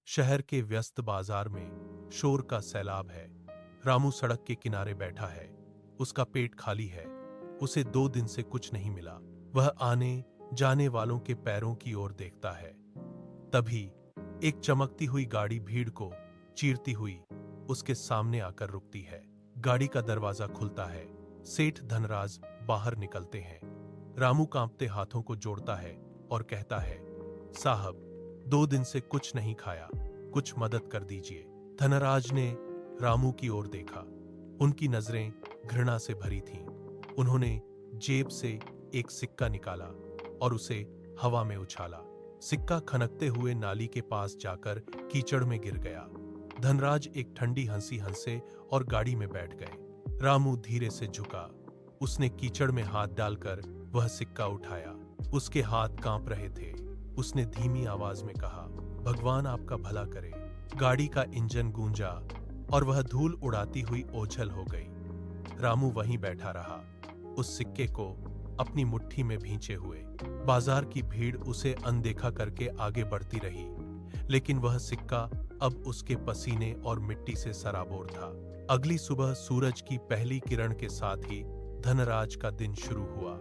शहर के व्यस्त बाजार में शोर का सैलाब है। रामू सड़क के किनारे बैठा है। उसका पेट खाली है। उसे 2 दिन से कुछ नहीं मिला। वह आने जाने वालों के पैरों की ओर देखता है। तभी एक चमकती हुई गाड़ी भीड़ को चीरती हुई उसके सामने आकर रुकती है। गाड़ी का दरवाजा खुलता है। सेठ धनराज बाहर निकलते हैं। रामू कांपते हाथों को जोड़ता है और कहता है, साहब, 2 दिन से कुछ नहीं खाया, कुछ मदद कर दीजिए। धनराज ने रामू की ओर देखा। उनकी नजरें घृणा से भरी थीं। उन्होंने जेब से एक सिक्का निकाला और उसे हवा में उछाला। सिक्का खनकते हुए नाली के पास जाकर कीचड़ में गिर गया। धनराज एक ठंडी हंसी हंसे और गाड़ी में बैठ गए। रामू धीरे से झुका। उसने कीचड़ में हाथ डालकर वह सिक्का उठाया। उसके हाथ कांप रहे थे। उसने धीमी आवाज में कहा, भगवान आपका भला करे। गाड़ी का इंजन गूंजा और वह धूल उड़ाती हुई ओझल हो गई। रामू वहीं बैठा रहा, उस सिक्के को अपनी मुट्ठी में भींचे हुए। बाजार की भीड़ उसे अनदेखा करके आगे बढ़ती रही, लेकिन वह सिक्का अब उसके पसीने और मिट्टी से सराबोर था। अगली सुबह सूरज की पहली किरण के साथ ही धनराज का दिन शुरू हुआ।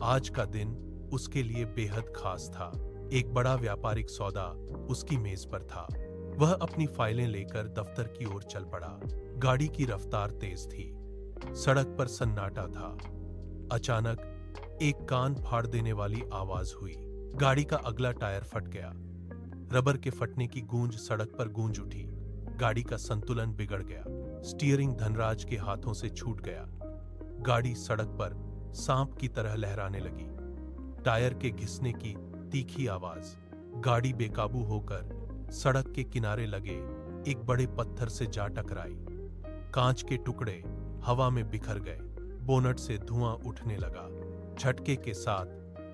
आज का दिन उसके लिए बेहद खास था। एक बड़ा व्यापारिक सौदा उसकी मेज पर था। वह अपनी फाइलें लेकर दफ्तर की ओर चल पड़ा। गाड़ी की रफ्तार तेज थी। सड़क पर सन्नाटा था। अचानक एक कान फाड़ देने वाली आवाज हुई। गाड़ी का अगला टायर फट गया। रबर के फटने की गूंज सड़क पर गूंज उठी। गाड़ी का संतुलन बिगड़ गया। स्टीयरिंग धनराज के हाथों से छूट गया। गाड़ी सड़क पर सांप की तरह लहराने लगी। टायर के घिसने की तीखी आवाज। गाड़ी बेकाबू होकर सड़क के किनारे लगे एक बड़े पत्थर से जा टकराई। कांच के टुकड़े हवा में बिखर गए। बोनट से धुआं उठने लगा। झटके के साथ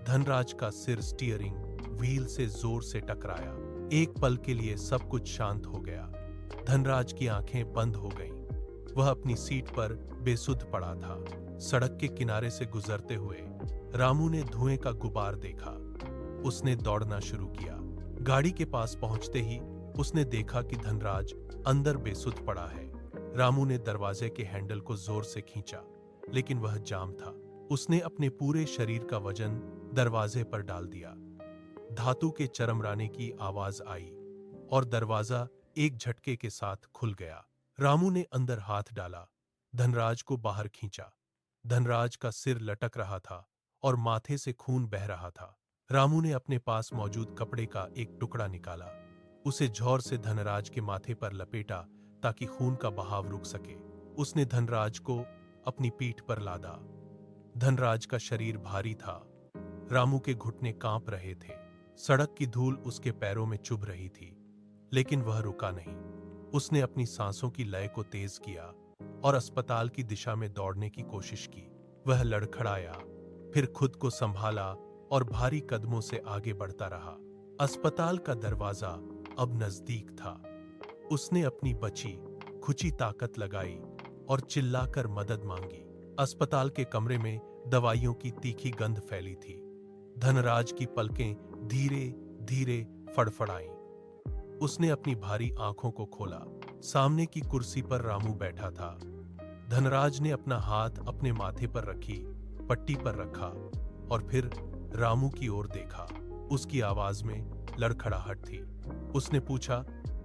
धनराज का सिर स्टीयरिंग व्हील से जोर से टकराया। एक पल के लिए सब कुछ शांत हो गया। धनराज की आंखें बंद हो गईं। वह अपनी सीट पर बेसुध पड़ा था। सड़क के किनारे से गुजरते हुए रामू ने धुएं का गुबार देखा। उसने दौड़ना शुरू किया। गाड़ी के पास पहुंचते ही उसने देखा कि धनराज अंदर बेसुध पड़ा है। रामू ने दरवाजे के हैंडल को जोर से खींचा, लेकिन वह जाम था। उसने अपने पूरे शरीर का वजन दरवाजे पर डाल दिया। धातु के चरमराने की आवाज आई और दरवाजा एक झटके के साथ खुल गया। रामू ने अंदर हाथ डाला, धनराज को बाहर खींचा। धनराज का सिर लटक रहा था और माथे से खून बह रहा था। रामू ने अपने पास मौजूद कपड़े का एक टुकड़ा निकाला। उसे झौर से धनराज के माथे पर लपेटा ताकि खून का बहाव रुक सके। उसने धनराज को अपनी पीठ पर लादा। धनराज का शरीर भारी था। रामू के घुटने कांप रहे थे। सड़क की धूल उसके पैरों में चुभ रही थी, लेकिन वह रुका नहीं। उसने अपनी सांसों की लय को तेज किया और अस्पताल की दिशा में दौड़ने की कोशिश की। वह लड़खड़ाया, फिर खुद को संभाला और भारी कदमों से आगे बढ़ता रहा। अस्पताल का दरवाजा अब नजदीक था। उसने अपनी बची खुची ताकत लगाई और चिल्लाकर मदद मांगी। अस्पताल के कमरे में दवाइयों की तीखी गंध फैली थी। धनराज की पलकें धीरे धीरे फड़फड़ाईं। उसने अपनी भारी आंखों को खोला। सामने की कुर्सी पर रामू बैठा था। धनराज ने अपना हाथ अपने माथे पर रखी, पट्टी पर रखा और फिर रामू की ओर देखा। उसकी आवाज में लड़खड़ाहट थी। उसने पूछा,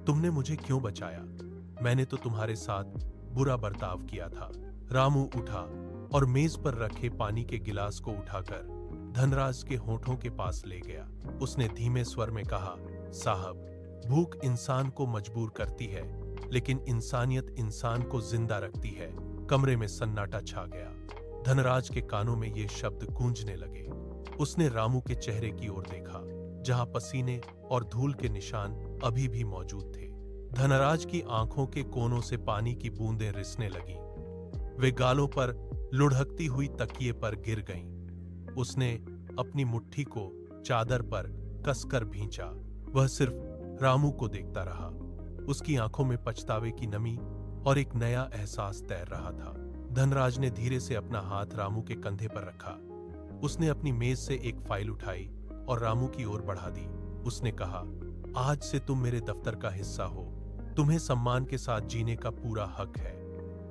तुमने मुझे क्यों बचाया? मैंने तो तुम्हारे साथ बुरा बर्ताव किया था। रामू उठा और मेज पर रखे पानी के गिलास को उठाकर धनराज के होठों के पास ले गया। उसने धीमे स्वर में कहा, साहब, भूख इंसान को मजबूर करती है, लेकिन इंसानियत इंसान को जिंदा रखती है। कमरे में सन्नाटा छा गया। धनराज के कानों में ये शब्द गूंजने लगे। उसने रामू के चेहरे की ओर देखा, जहां पसीने और धूल के निशान अभी भी मौजूद थे। धनराज की आंखों के कोनों से पानी की बूंदें रिसने लगीं। वे गालों पर लुढ़कती हुई तकिए पर गिर गईं। उसने अपनी मुट्ठी को चादर पर कसकर भींचा। वह सिर्फ रामू को देखता रहा। उसकी आंखों में पछतावे की नमी और एक नया एहसास तैर रहा था। धनराज ने धीरे से अपना हाथ रामू के कंधे पर रखा। उसने अपनी मेज से एक फाइल उठाई और रामू की ओर बढ़ा दी। उसने कहा, आज से तुम मेरे दफ्तर का हिस्सा हो। तुम्हें सम्मान के साथ जीने का पूरा हक है।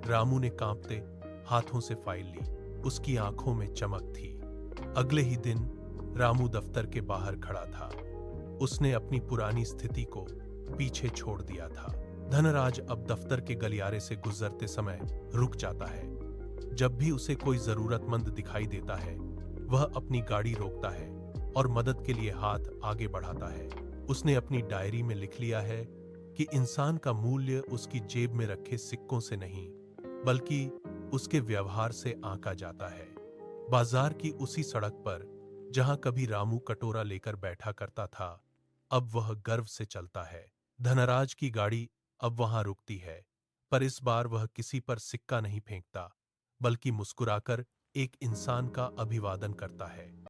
रामू ने कांपते हाथों से फाइल ली। उसकी आंखों में चमक थी। अगले ही दिन रामू दफ्तर के बाहर खड़ा था। उसने अपनी पुरानी स्थिति को पीछे छोड़ दिया था। धनराज अब दफ्तर के गलियारे से गुजरते समय रुक जाता है। जब भी उसे कोई जरूरतमंद दिखाई देता है, वह अपनी गाड़ी रोकता है और मदद के लिए हाथ आगे बढ़ाता है। उसने अपनी डायरी में लिख लिया है कि इंसान का मूल्य उसकी जेब में रखे सिक्कों से नहीं, बल्कि उसके व्यवहार से आंका जाता है। बाजार की उसी सड़क पर जहां कभी रामू कटोरा लेकर बैठा करता था, अब वह गर्व से चलता है। धनराज की गाड़ी अब वहां रुकती है, पर इस बार वह किसी पर सिक्का नहीं फेंकता, बल्कि मुस्कुराकर एक इंसान का अभिवादन करता है।